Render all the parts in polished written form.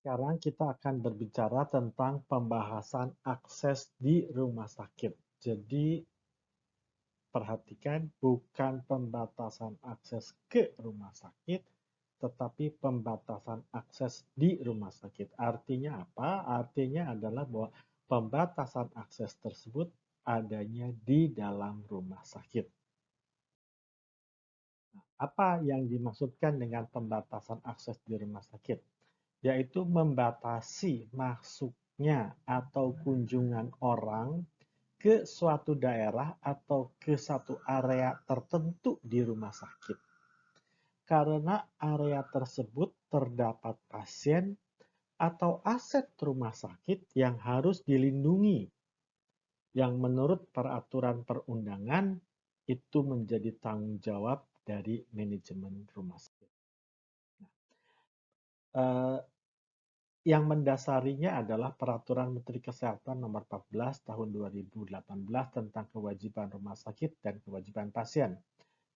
Sekarang kita akan berbicara tentang pembahasan akses di rumah sakit. Jadi, perhatikan bukan pembatasan akses ke rumah sakit, tetapi pembatasan akses di rumah sakit. Artinya apa? Artinya adalah bahwa pembatasan akses tersebut adanya di dalam rumah sakit. Apa yang dimaksudkan dengan pembatasan akses di rumah sakit? Yaitu membatasi masuknya atau kunjungan orang ke suatu daerah atau ke satu area tertentu di rumah sakit. Karena area tersebut terdapat pasien atau aset rumah sakit yang harus dilindungi, yang menurut peraturan perundangan itu menjadi tanggung jawab dari manajemen rumah sakit. Eh, Yang mendasarinya adalah Peraturan Menteri Kesehatan Nomor 14 Tahun 2018 tentang kewajiban rumah sakit dan kewajiban pasien,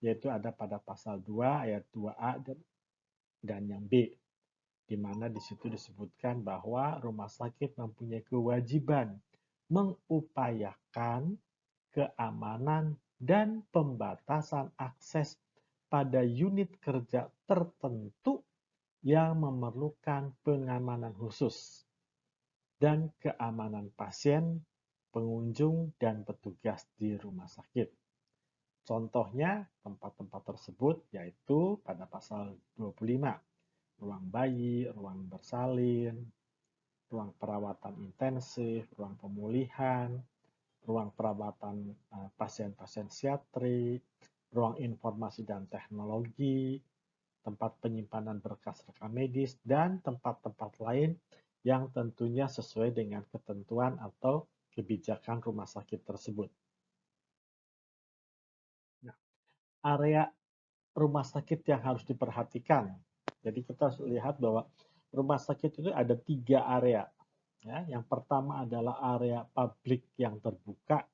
yaitu ada pada pasal 2 ayat 2A dan yang B, di mana di situ disebutkan bahwa rumah sakit mempunyai kewajiban mengupayakan keamanan dan pembatasan akses pada unit kerja tertentu yang memerlukan pengamanan khusus dan keamanan pasien, pengunjung, dan petugas di rumah sakit. Contohnya tempat-tempat tersebut yaitu pada pasal 25, ruang bayi, ruang bersalin, ruang perawatan intensif, ruang pemulihan, ruang perawatan pasien-pasien psikiatri, ruang informasi dan teknologi, tempat penyimpanan berkas rekam medis, dan tempat-tempat lain yang tentunya sesuai dengan ketentuan atau kebijakan rumah sakit tersebut. Nah, area rumah sakit yang harus diperhatikan. Jadi kita lihat bahwa rumah sakit itu ada 3 area. Ya, yang pertama adalah area publik yang terbuka.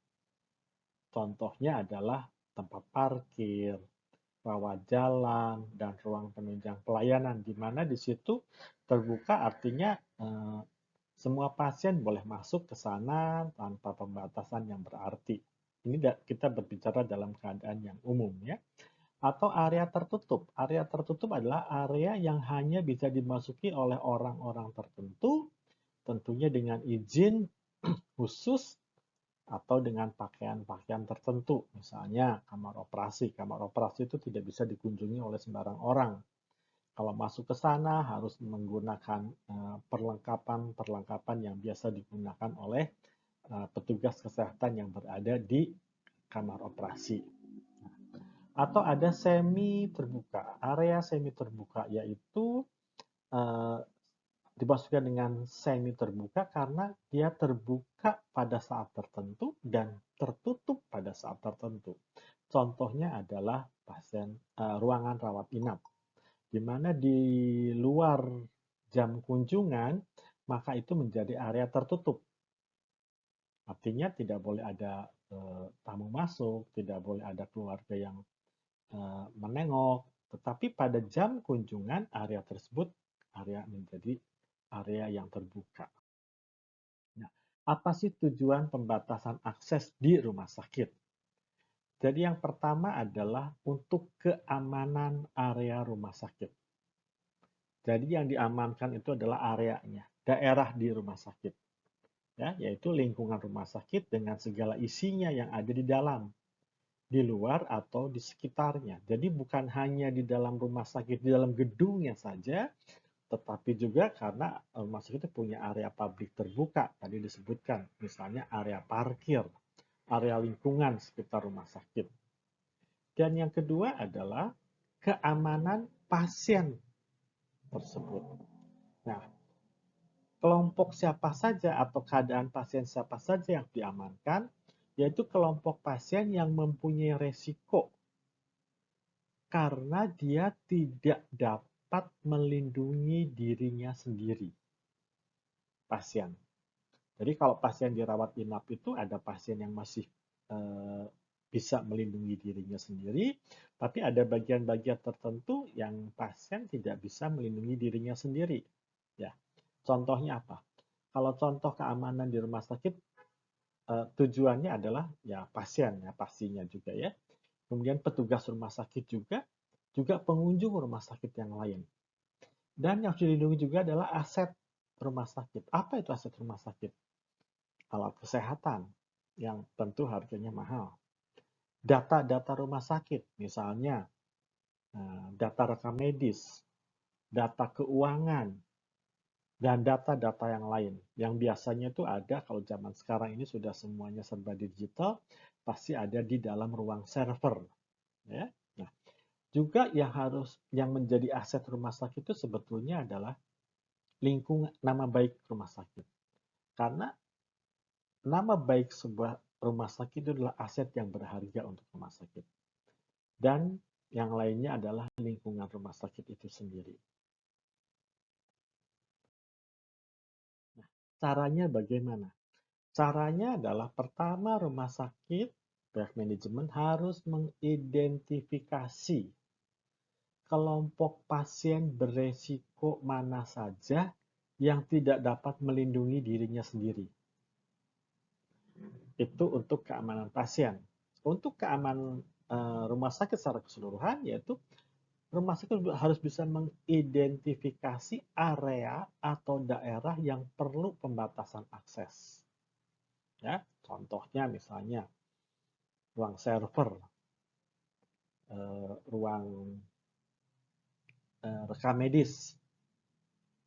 Contohnya adalah tempat parkir, rawat jalan, dan ruang penunjang pelayanan, di mana di situ terbuka artinya semua pasien boleh masuk ke sana tanpa pembatasan yang berarti. Ini kita berbicara dalam keadaan yang umum ya. Atau area tertutup. Area tertutup adalah area yang hanya bisa dimasuki oleh orang-orang tertentu, tentunya dengan izin khusus atau dengan pakaian-pakaian tertentu. Misalnya kamar operasi. Kamar operasi itu tidak bisa dikunjungi oleh sembarang orang. Kalau masuk ke sana harus menggunakan perlengkapan-perlengkapan yang biasa digunakan oleh petugas kesehatan yang berada di kamar operasi. Atau ada semi terbuka. Area semi terbuka yaitu dimaksudkan dengan semi terbuka karena dia terbuka pada saat tertentu dan tertutup pada saat tertentu. Contohnya adalah ruangan rawat inap, di mana di luar jam kunjungan maka itu menjadi area tertutup. Artinya tidak boleh ada tamu masuk, tidak boleh ada keluarga yang menengok, tetapi pada jam kunjungan area tersebut menjadi area yang terbuka. Nah, apa sih tujuan pembatasan akses di rumah sakit? Jadi yang pertama adalah untuk keamanan area rumah sakit. Jadi yang diamankan itu adalah areanya, daerah di rumah sakit. Ya, yaitu lingkungan rumah sakit dengan segala isinya yang ada di dalam, di luar atau di sekitarnya. Jadi bukan hanya di dalam rumah sakit, di dalam gedungnya saja, tetapi juga karena rumah sakit itu punya area publik terbuka, tadi disebutkan, misalnya area parkir, area lingkungan sekitar rumah sakit. Dan yang kedua adalah keamanan pasien tersebut. Nah, kelompok siapa saja atau keadaan pasien siapa saja yang diamankan, yaitu kelompok pasien yang mempunyai resiko karena dia tidak dapat melindungi dirinya sendiri. Pasien. Jadi kalau pasien dirawat inap itu ada pasien yang masih bisa melindungi dirinya sendiri, tapi ada bagian-bagian tertentu yang pasien tidak bisa melindungi dirinya sendiri. Ya, Contohnya apa? Kalau contoh keamanan di rumah sakit, tujuannya adalah ya pasien ya pastinya juga ya. Kemudian petugas rumah sakit juga pengunjung rumah sakit yang lain. Dan yang harus dilindungi juga adalah aset rumah sakit. Apa itu aset rumah sakit? Alat kesehatan yang tentu harganya mahal. Data-data rumah sakit, misalnya data rekam medis, data keuangan, dan data-data yang lain. Yang biasanya itu ada kalau zaman sekarang ini sudah semuanya serba digital, pasti ada di dalam ruang server. Ya. Nah, juga yang menjadi aset rumah sakit itu sebetulnya adalah lingkungan nama baik rumah sakit. Karena nama baik sebuah rumah sakit itu adalah aset yang berharga untuk rumah sakit. Dan yang lainnya adalah lingkungan rumah sakit itu sendiri. Nah, caranya bagaimana? Caranya adalah pertama rumah sakit, pihak manajemen harus mengidentifikasi kelompok pasien beresiko mana saja yang tidak dapat melindungi dirinya sendiri. Itu untuk keamanan pasien. Untuk keamanan rumah sakit secara keseluruhan, yaitu rumah sakit harus bisa mengidentifikasi area atau daerah yang perlu pembatasan akses. Ya, contohnya misalnya ruang server, ruang rekam medis,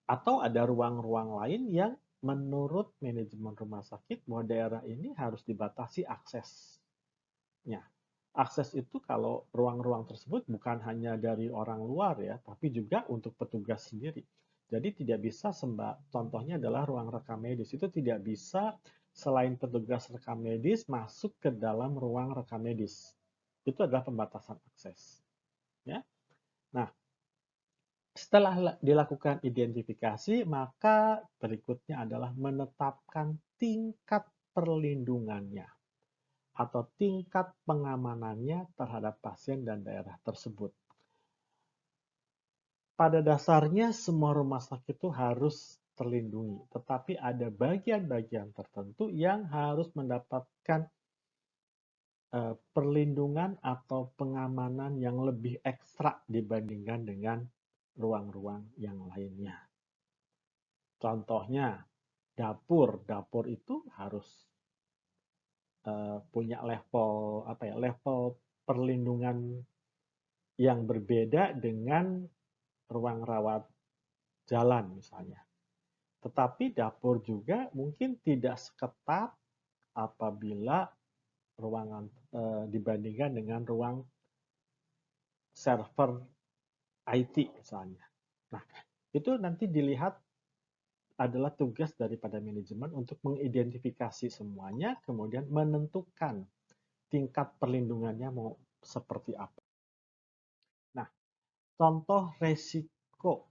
atau ada ruang-ruang lain yang menurut manajemen rumah sakit bahwa daerah ini harus dibatasi aksesnya. Akses itu kalau ruang-ruang tersebut bukan hanya dari orang luar ya, tapi juga untuk petugas sendiri. Jadi tidak bisa contohnya adalah ruang rekam medis itu tidak bisa selain petugas rekam medis masuk ke dalam ruang rekam medis. Itu adalah pembatasan akses. Ya. Nah, setelah dilakukan identifikasi, maka berikutnya adalah menetapkan tingkat perlindungannya atau tingkat pengamanannya terhadap pasien dan daerah tersebut. Pada dasarnya semua rumah sakit itu harus terlindungi, tetapi ada bagian-bagian tertentu yang harus mendapatkan perlindungan atau pengamanan yang lebih ekstra dibandingkan dengan ruang-ruang yang lainnya. Contohnya dapur, dapur itu harus punya level perlindungan yang berbeda dengan ruang rawat jalan misalnya. Tetapi dapur juga mungkin tidak seketat apabila ruangan dibandingkan dengan ruang server IT misalnya. Nah, itu nanti dilihat adalah tugas daripada manajemen untuk mengidentifikasi semuanya, kemudian menentukan tingkat perlindungannya mau seperti apa. Nah, contoh resiko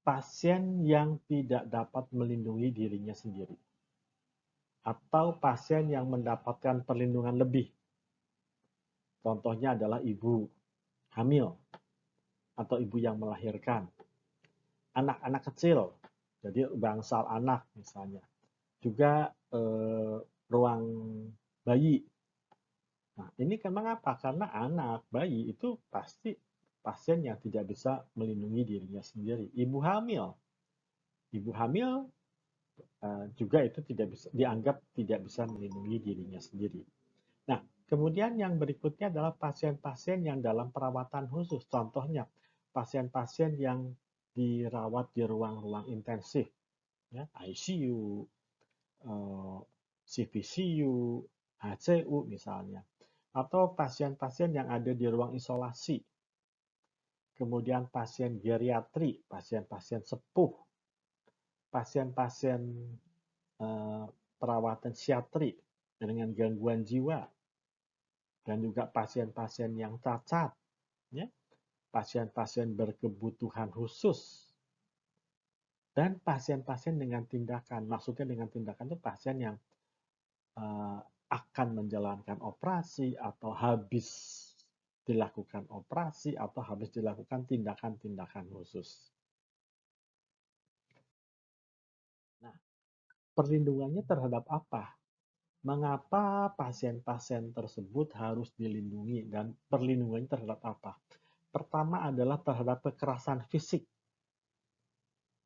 pasien yang tidak dapat melindungi dirinya sendiri atau pasien yang mendapatkan perlindungan lebih. Contohnya adalah ibu hamil atau ibu yang melahirkan, anak-anak kecil, jadi bangsal anak misalnya, juga ruang bayi. Nah, ini kan mengapa? Karena anak bayi itu pasti pasien yang tidak bisa melindungi dirinya sendiri. Ibu hamil juga itu tidak bisa dianggap tidak bisa melindungi dirinya sendiri. Nah, kemudian yang berikutnya adalah pasien-pasien yang dalam perawatan khusus. Contohnya, pasien-pasien yang dirawat di ruang-ruang intensif, ya, ICU, CVCU, HCU misalnya, atau pasien-pasien yang ada di ruang isolasi. Kemudian pasien geriatri, pasien-pasien sepuh, pasien-pasien perawatan psikiatri dengan gangguan jiwa, dan juga pasien-pasien yang cacat, ya, pasien-pasien berkebutuhan khusus, dan pasien-pasien dengan tindakan. Maksudnya dengan tindakan itu pasien yang akan menjalankan operasi atau habis dilakukan operasi atau habis dilakukan tindakan-tindakan khusus. Perlindungannya terhadap apa? Mengapa pasien-pasien tersebut harus dilindungi dan perlindungannya terhadap apa? Pertama adalah terhadap kekerasan fisik.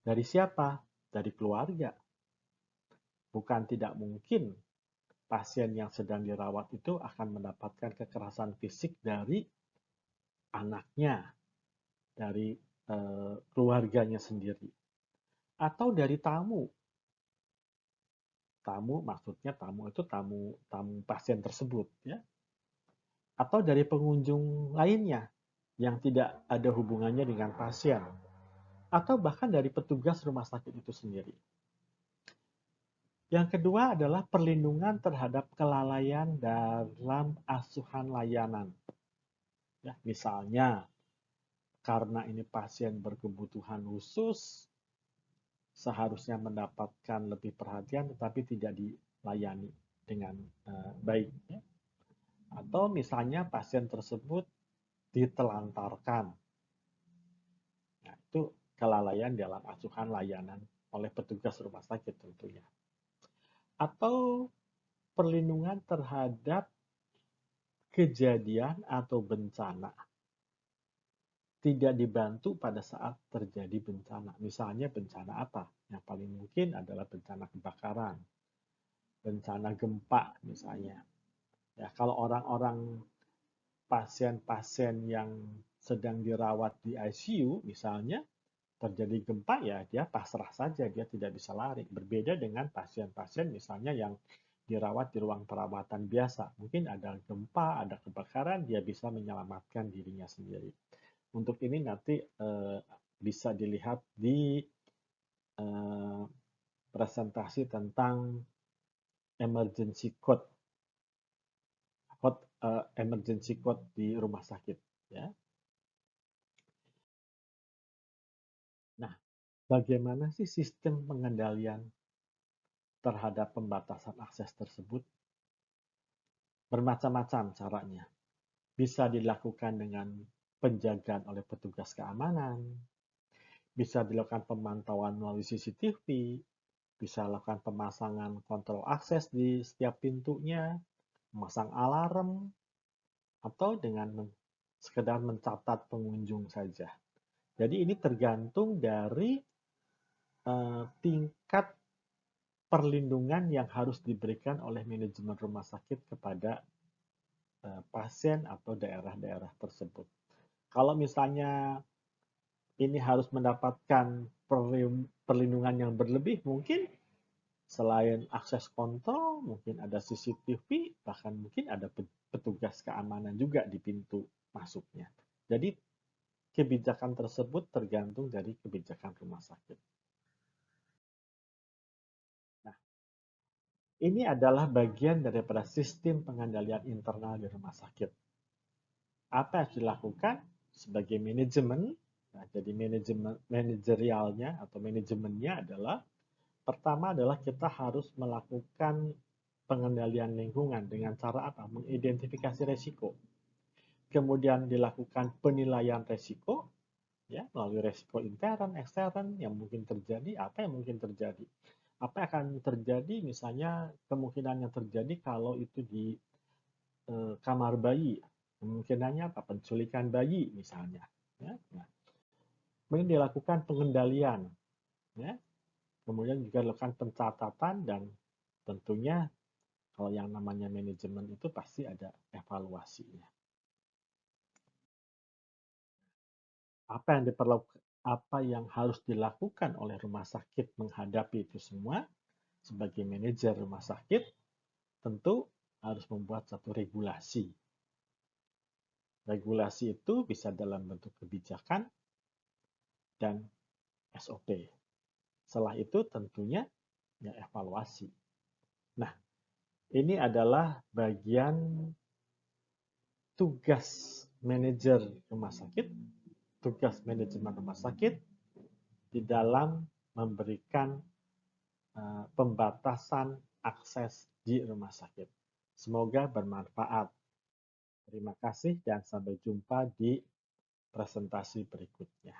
Dari siapa? Dari keluarga. Bukan tidak mungkin pasien yang sedang dirawat itu akan mendapatkan kekerasan fisik dari anaknya, dari keluarganya sendiri, atau dari tamu. Tamu maksudnya tamu itu tamu pasien tersebut, ya, atau dari pengunjung lainnya yang tidak ada hubungannya dengan pasien, atau bahkan dari petugas rumah sakit itu sendiri. Yang kedua adalah perlindungan terhadap kelalaian dalam asuhan layanan. Ya, misalnya, karena ini pasien berkebutuhan khusus, seharusnya mendapatkan lebih perhatian tetapi tidak dilayani dengan baik. Ya. Atau misalnya pasien tersebut ditelantarkan. Nah, itu kelalaian dalam asuhan layanan oleh petugas rumah sakit tentunya. Atau perlindungan terhadap kejadian atau bencana tidak dibantu pada saat terjadi bencana. Misalnya bencana apa? Yang paling mungkin adalah bencana kebakaran, bencana gempa misalnya. Ya, kalau orang-orang pasien-pasien yang sedang dirawat di ICU misalnya terjadi gempa ya dia pasrah saja, dia tidak bisa lari. Berbeda dengan pasien-pasien misalnya yang dirawat di ruang perawatan biasa. Mungkin ada gempa, ada kebakaran, dia bisa menyelamatkan dirinya sendiri. Untuk ini nanti bisa dilihat di presentasi tentang emergency code, emergency code di rumah sakit. Ya. Nah, bagaimana sih sistem pengendalian terhadap pembatasan akses tersebut? Bermacam-macam caranya. Bisa dilakukan dengan penjagaan oleh petugas keamanan, bisa dilakukan pemantauan melalui CCTV, bisa lakukan pemasangan kontrol akses di setiap pintunya, memasang alarm, atau dengan sekedar mencatat pengunjung saja. Jadi ini tergantung dari tingkat perlindungan yang harus diberikan oleh manajemen rumah sakit kepada pasien atau daerah-daerah tersebut. Kalau misalnya ini harus mendapatkan perlindungan yang berlebih, mungkin selain akses kontrol, mungkin ada CCTV, bahkan mungkin ada petugas keamanan juga di pintu masuknya. Jadi kebijakan tersebut tergantung dari kebijakan rumah sakit. Nah, ini adalah bagian daripada sistem pengendalian internal di rumah sakit. Apa yang harus dilakukan sebagai manajemen? Nah, jadi manajerialnya atau manajemennya adalah pertama adalah kita harus melakukan pengendalian lingkungan dengan cara apa? Mengidentifikasi resiko. Kemudian dilakukan penilaian resiko, ya, melalui resiko intern, ekstern yang mungkin terjadi, apa yang mungkin terjadi. Apa yang akan terjadi, misalnya kemungkinan yang terjadi kalau itu di kamar bayi, kemungkinannya apa? Penculikan bayi misalnya. Ya. Nah, kemudian dilakukan pengendalian, ya. Kemudian juga dilakukan pencatatan dan tentunya kalau yang namanya manajemen itu pasti ada evaluasinya. Apa yang harus dilakukan oleh rumah sakit menghadapi itu semua? Sebagai manajer rumah sakit, tentu harus membuat satu regulasi. Regulasi itu bisa dalam bentuk kebijakan dan SOP. Setelah itu tentunya ya evaluasi. Nah, ini adalah bagian tugas manajer rumah sakit, tugas manajemen rumah sakit di dalam memberikan pembatasan akses di rumah sakit. Semoga bermanfaat. Terima kasih dan sampai jumpa di presentasi berikutnya.